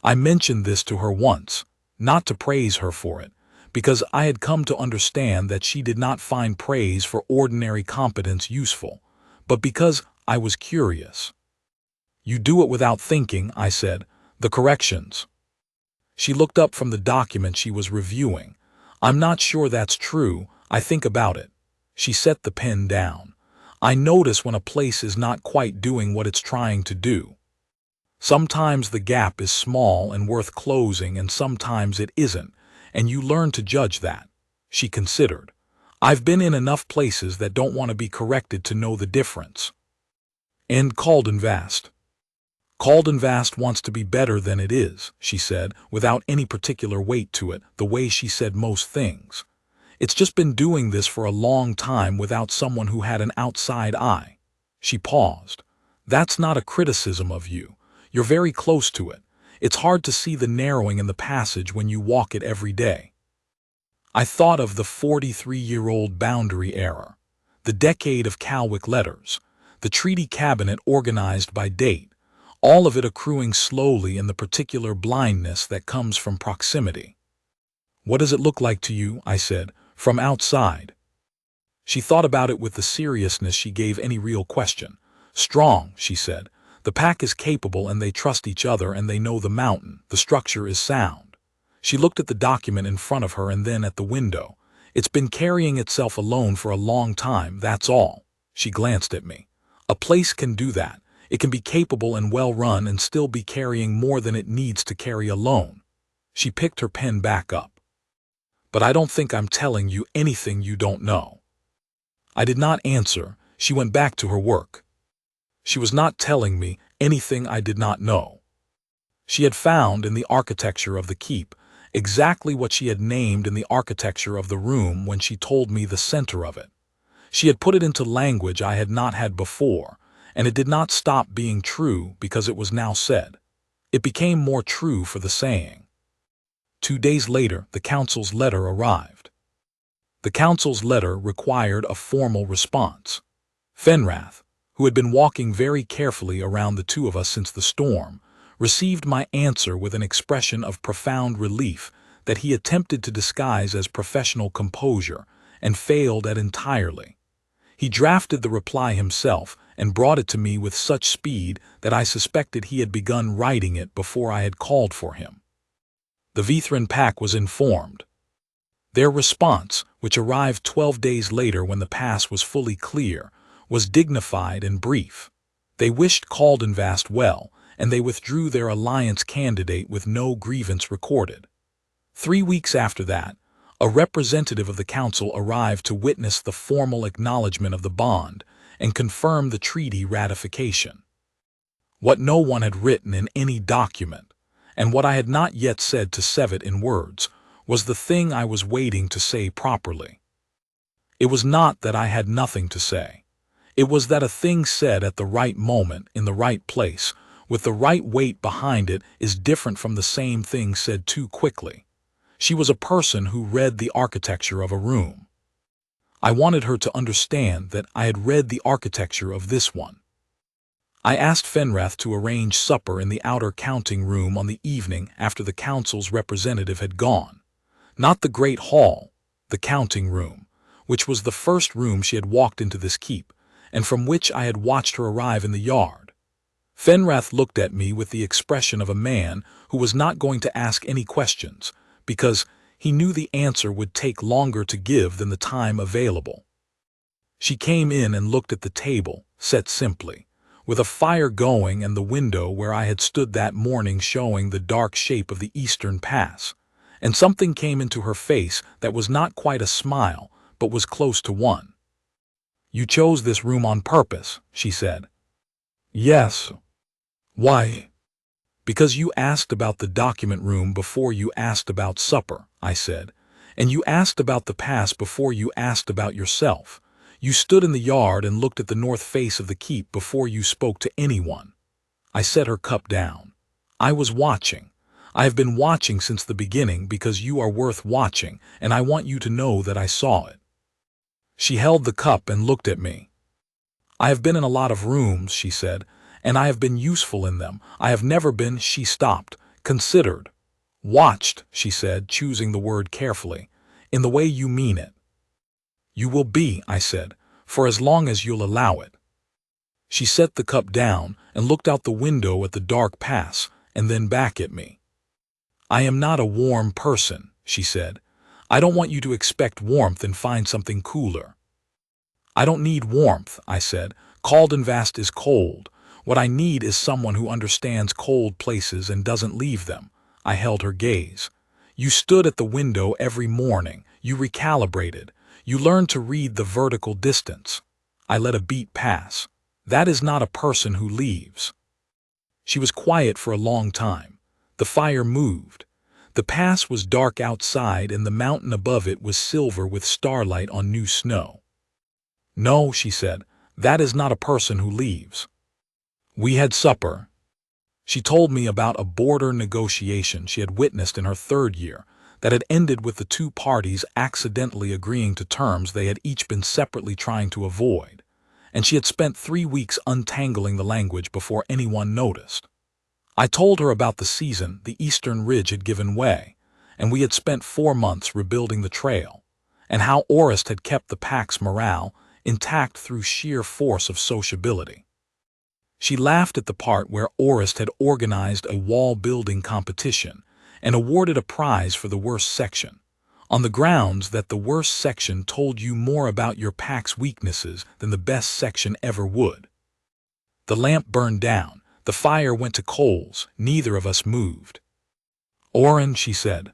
I mentioned this to her once, not to praise her for it, because I had come to understand that she did not find praise for ordinary competence useful, but because I was curious. "You do it without thinking," I said, "the corrections." She looked up from the document she was reviewing. "I'm not sure that's true. I think about it." She set the pen down. "I notice when a place is not quite doing what it's trying to do. Sometimes the gap is small and worth closing, and sometimes it isn't, and you learn to judge that." She considered. "I've been in enough places that don't want to be corrected to know the difference." And Caldenvast wants to be better than it is, she said, without any particular weight to it, the way she said most things. "It's just been doing this for a long time without someone who had an outside eye." She paused. "That's not a criticism of you. You're very close to it. It's hard to see the narrowing in the passage when you walk it every day." I thought of the 43-year-old boundary error, the decade of Calwick letters, the treaty cabinet organized by date, all of it accruing slowly in the particular blindness that comes from proximity. "What does it look like to you?" I said, "from outside?" She thought about it with the seriousness she gave any real question. "Strong," she said. "The pack is capable and they trust each other and they know the mountain. The structure is sound." She looked at the document in front of her and then at the window. "It's been carrying itself alone for a long time, that's all." She glanced at me. "A place can do that. It can be capable and well run and still be carrying more than it needs to carry alone." She picked her pen back up. "But I don't think I'm telling you anything you don't know." I did not answer. She went back to her work. She was not telling me anything I did not know. She had found in the architecture of the keep exactly what she had named in the architecture of the room when she told me the center of it. She had put it into language I had not had before, and it did not stop being true because it was now said. It became more true for the saying. 2 days later, the council's letter arrived. The council's letter required a formal response. Fenrath, who had been walking very carefully around the two of us since the storm, received my answer with an expression of profound relief that he attempted to disguise as professional composure and failed at entirely. He drafted the reply himself and brought it to me with such speed that I suspected he had begun writing it before I had called for him. The Vithran pack was informed. Their response, which arrived 12 days later when the pass was fully clear, was dignified and brief. They wished Caldenvast well, and they withdrew their alliance candidate with no grievance recorded. 3 weeks after that, a representative of the council arrived to witness the formal acknowledgement of the bond and confirm the treaty ratification. What no one had written in any document, and what I had not yet said to Sevet in words, was the thing I was waiting to say properly. It was not that I had nothing to say. It was that a thing said at the right moment in the right place, with the right weight behind it, is different from the same thing said too quickly. She was a person who read the architecture of a room. I wanted her to understand that I had read the architecture of this one. I asked Fenrath to arrange supper in the outer counting room on the evening after the council's representative had gone. Not the great hall, the counting room, which was the first room she had walked into this keep, and from which I had watched her arrive in the yard. Fenrath looked at me with the expression of a man who was not going to ask any questions, because he knew the answer would take longer to give than the time available. She came in and looked at the table, set simply, with a fire going and the window where I had stood that morning showing the dark shape of the eastern pass, and something came into her face that was not quite a smile, but was close to one. "You chose this room on purpose," she said. "Yes." "Why?" "Because you asked about the document room before you asked about supper," I said, "and you asked about the pass before you asked about yourself. You stood in the yard and looked at the north face of the keep before you spoke to anyone." I set her cup down. "I was watching. I have been watching since the beginning because you are worth watching, and I want you to know that I saw it." She held the cup and looked at me. "I have been in a lot of rooms," she said, "and I have been useful in them. I have never been—" She stopped, considered. "Watched," she said, choosing the word carefully, "in the way you mean it." "You will be," I said, "for as long as you'll allow it." She set the cup down and looked out the window at the dark pass, and then back at me. "I am not a warm person," she said. "I don't want you to expect warmth and find something cooler." "I don't need warmth," I said. "Caldenvast is cold. What I need is someone who understands cold places and doesn't leave them." I held her gaze. "You stood at the window every morning. You recalibrated. You learned to read the vertical distance." I let a beat pass. "That is not a person who leaves." She was quiet for a long time. The fire moved. The pass was dark outside and the mountain above it was silver with starlight on new snow. "No," she said, "that is not a person who leaves." We had supper. She told me about a border negotiation she had witnessed in her third year that had ended with the two parties accidentally agreeing to terms they had each been separately trying to avoid, and she had spent 3 weeks untangling the language before anyone noticed. I told her about the season the eastern ridge had given way, and we had spent 4 months rebuilding the trail, and how Orist had kept the pack's morale intact through sheer force of sociability. She laughed at the part where Orist had organized a wall-building competition and awarded a prize for the worst section, on the grounds that the worst section told you more about your pack's weaknesses than the best section ever would. The lamp burned down. The fire went to coals. Neither of us moved. "Oren," she said.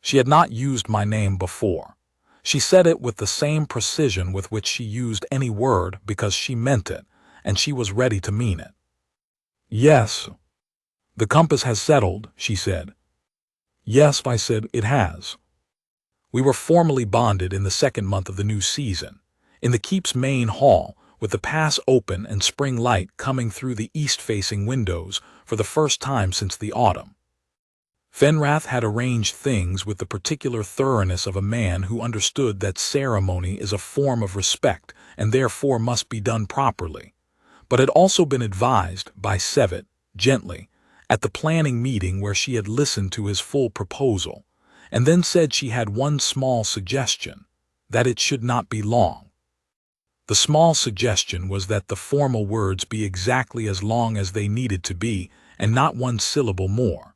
She had not used my name before. She said it with the same precision with which she used any word because she meant it, and she was ready to mean it. "Yes." "The compass has settled," she said. "Yes," I said, "it has." We were formally bonded in the second month of the new season, in the keep's main hall, with the pass open and spring light coming through the east-facing windows for the first time since the autumn. Fenrath had arranged things with the particular thoroughness of a man who understood that ceremony is a form of respect and therefore must be done properly, but had also been advised by Sevet, gently, at the planning meeting where she had listened to his full proposal, and then said she had one small suggestion, that it should not be long. The small suggestion was that the formal words be exactly as long as they needed to be and not one syllable more,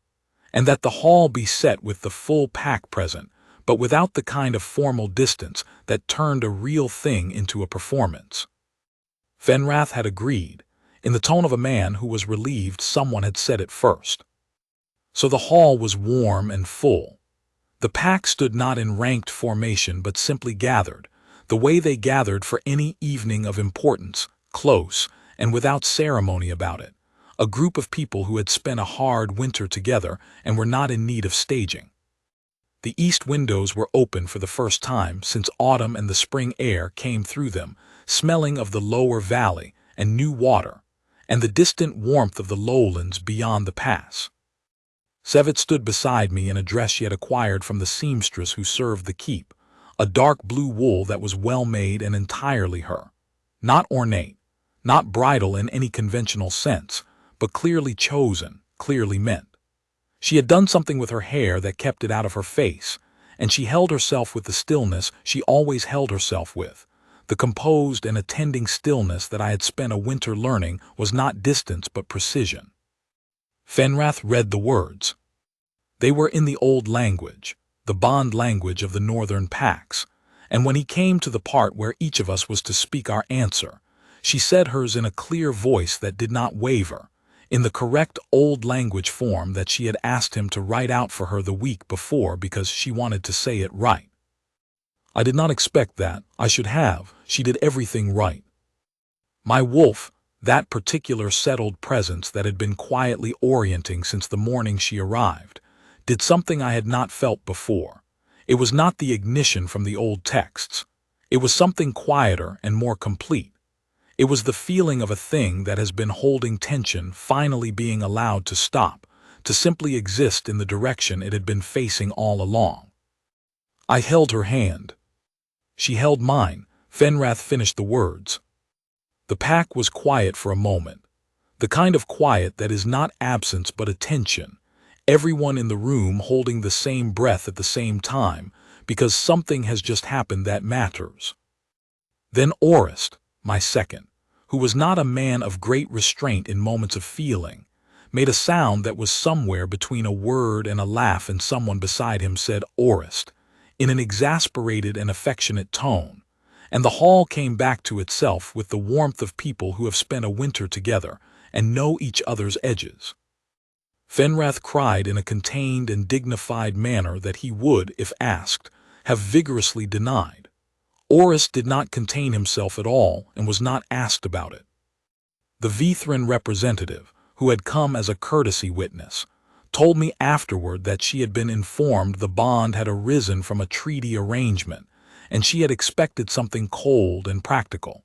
and that the hall be set with the full pack present, but without the kind of formal distance that turned a real thing into a performance. Fenrath had agreed, in the tone of a man who was relieved someone had said it first. So the hall was warm and full. The pack stood not in ranked formation but simply gathered, the way they gathered for any evening of importance, close, and without ceremony about it, a group of people who had spent a hard winter together and were not in need of staging. The east windows were open for the first time since autumn, and the spring air came through them, smelling of the lower valley and new water, and the distant warmth of the lowlands beyond the pass. Sevet stood beside me in a dress she had acquired from the seamstress who served the keep, a dark blue wool that was well made and entirely her, not ornate, Not bridal in any conventional sense, but clearly chosen, clearly meant. She had done something with her hair that kept it out of her face, and she held herself with the stillness she always held herself with. The composed and attending stillness that I had spent a winter learning was not distance but precision. Fenrath read the words. They were in the old language, the bond language of the northern packs, and when he came to the part where each of us was to speak our answer, she said hers in a clear voice that did not waver, in the correct old language form that she had asked him to write out for her the week before because she wanted to say it right. I did not expect that. I should have. She did everything right. My wolf, that particular settled presence that had been quietly orienting since the morning she arrived, did something I had not felt before. It was not the ignition from the old texts. It was something quieter and more complete. It was the feeling of a thing that has been holding tension finally being allowed to stop, to simply exist in the direction it had been facing all along. I held her hand. She held mine. Fenrath finished the words. The pack was quiet for a moment, the kind of quiet that is not absence but attention, everyone in the room holding the same breath at the same time, because something has just happened that matters. Then Orist, my second, who was not a man of great restraint in moments of feeling, made a sound that was somewhere between a word and a laugh, and someone beside him said Orist, in an exasperated and affectionate tone, and the hall came back to itself with the warmth of people who have spent a winter together and know each other's edges. Fenrath cried in a contained and dignified manner that he would, if asked, have vigorously denied. Orist did not contain himself at all and was not asked about it. The Vithran representative, who had come as a courtesy witness, told me afterward that she had been informed the bond had arisen from a treaty arrangement, and she had expected something cold and practical.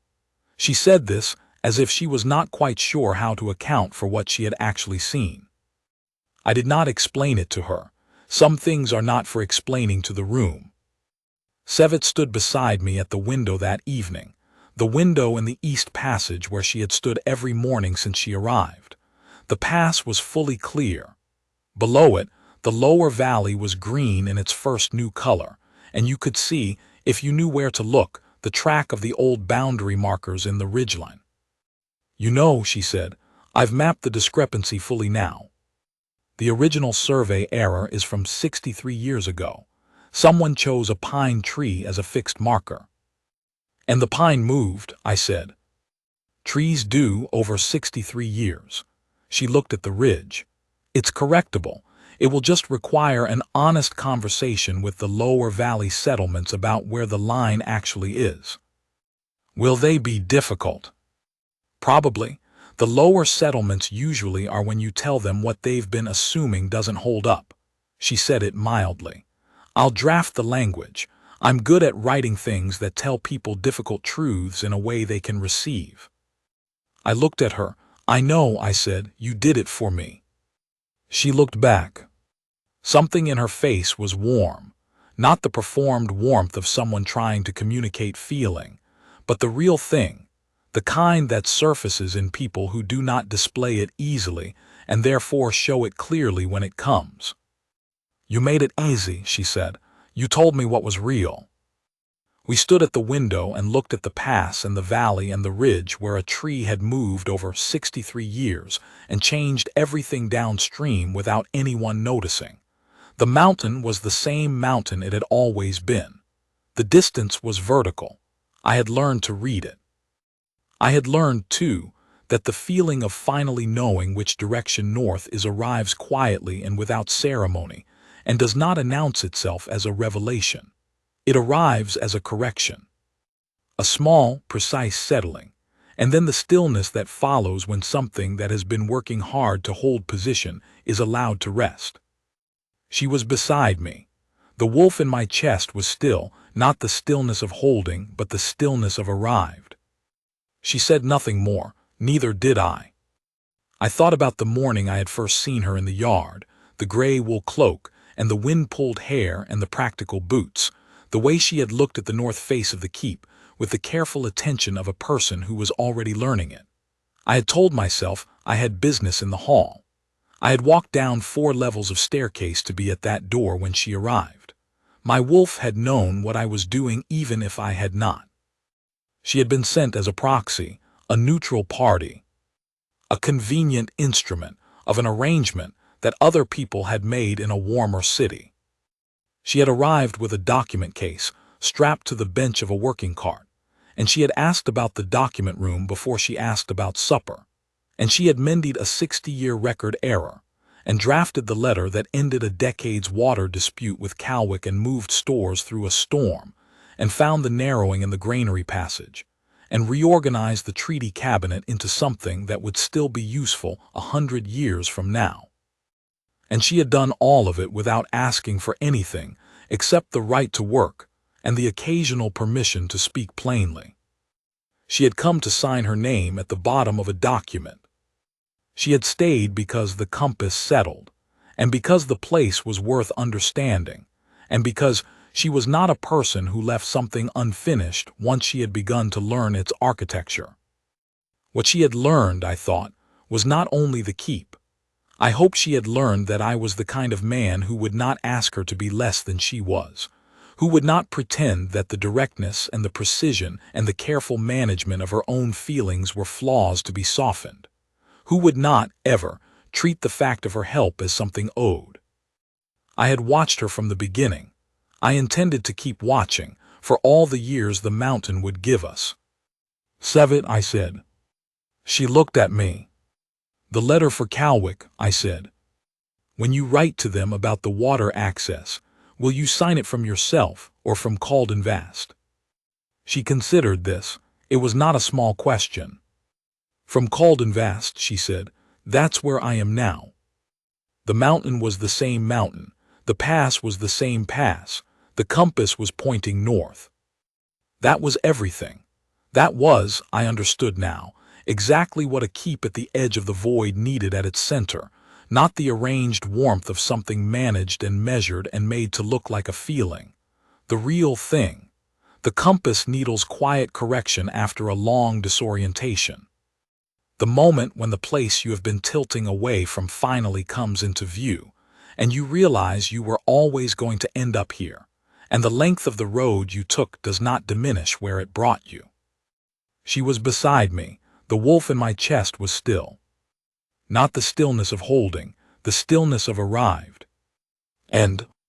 She said this as if she was not quite sure how to account for what she had actually seen. I did not explain it to her. Some things are not for explaining to the room. Sevet stood beside me at the window that evening, the window in the east passage where she had stood every morning since she arrived. The pass was fully clear. Below it, the lower valley was green in its first new color, and you could see, if you knew where to look, the track of the old boundary markers in the ridgeline. You know, she said, I've mapped the discrepancy fully now. The original survey error is from 63 years ago. Someone chose a pine tree as a fixed marker. And the pine moved, I said. Trees do over 63 years. She looked at the ridge. It's correctable. It will just require an honest conversation with the lower valley settlements about where the line actually is. Will they be difficult? Probably. The lower settlements usually are when you tell them what they've been assuming doesn't hold up. She said it mildly. I'll draft the language. I'm good at writing things that tell people difficult truths in a way they can receive. I looked at her. I know, I said, you did it for me. She looked back. Something in her face was warm, not the performed warmth of someone trying to communicate feeling, but the real thing, the kind that surfaces in people who do not display it easily and therefore show it clearly when it comes. You made it easy, she said. You told me what was real. We stood at the window and looked at the pass and the valley and the ridge where a tree had moved over 63 years and changed everything downstream without anyone noticing. The mountain was the same mountain it had always been. The distance was vertical. I had learned to read it. I had learned, too, that the feeling of finally knowing which direction north is arrives quietly and without ceremony, and does not announce itself as a revelation. It arrives as a correction. A small, precise settling, and then the stillness that follows when something that has been working hard to hold position is allowed to rest. She was beside me. The wolf in my chest was still, not the stillness of holding, but the stillness of arrived. She said nothing more, neither did I. I thought about the morning I had first seen her in the yard, the gray wool cloak, and the wind-pulled hair and the practical boots, the way she had looked at the north face of the keep, with the careful attention of a person who was already learning it. I had told myself I had business in the hall. I had walked down 4 levels of staircase to be at that door when she arrived. My wolf had known what I was doing even if I had not. She had been sent as a proxy, a neutral party, a convenient instrument of an arrangement that other people had made in a warmer city. She had arrived with a document case strapped to the bench of a working cart, and she had asked about the document room before she asked about supper, and she had mended a 60-year record error, and drafted the letter that ended a decade's water dispute with Calwick and moved stores through a storm, and found the narrowing in the granary passage, and reorganized the treaty cabinet into something that would still be useful 100 years from now. And she had done all of it without asking for anything except the right to work and the occasional permission to speak plainly. She had come to sign her name at the bottom of a document. She had stayed because the compass settled, and because the place was worth understanding, and because she was not a person who left something unfinished once she had begun to learn its architecture. What she had learned, I thought, was not only the keep. I hoped she had learned that I was the kind of man who would not ask her to be less than she was, who would not pretend that the directness and the precision and the careful management of her own feelings were flaws to be softened, who would not, ever, treat the fact of her help as something owed. I had watched her from the beginning. I intended to keep watching for all the years the mountain would give us. "Sevet," I said. She looked at me. "The letter for Calwick," I said. "When you write to them about the water access, will you sign it from yourself or from Calden Vast?" She considered this. It was not a small question. "From Calden Vast," she said. "That's where I am now." The mountain was the same mountain. The pass was the same pass. The compass was pointing north. That was everything. That was, I understood now, exactly what a keep at the edge of the void needed at its center, not the arranged warmth of something managed and measured and made to look like a feeling. The real thing. The compass needle's quiet correction after a long disorientation. The moment when the place you have been tilting away from finally comes into view, and you realize you were always going to end up here, and the length of the road you took does not diminish where it brought you. She was beside me. The wolf in my chest was still. Not the stillness of holding, the stillness of arrived. And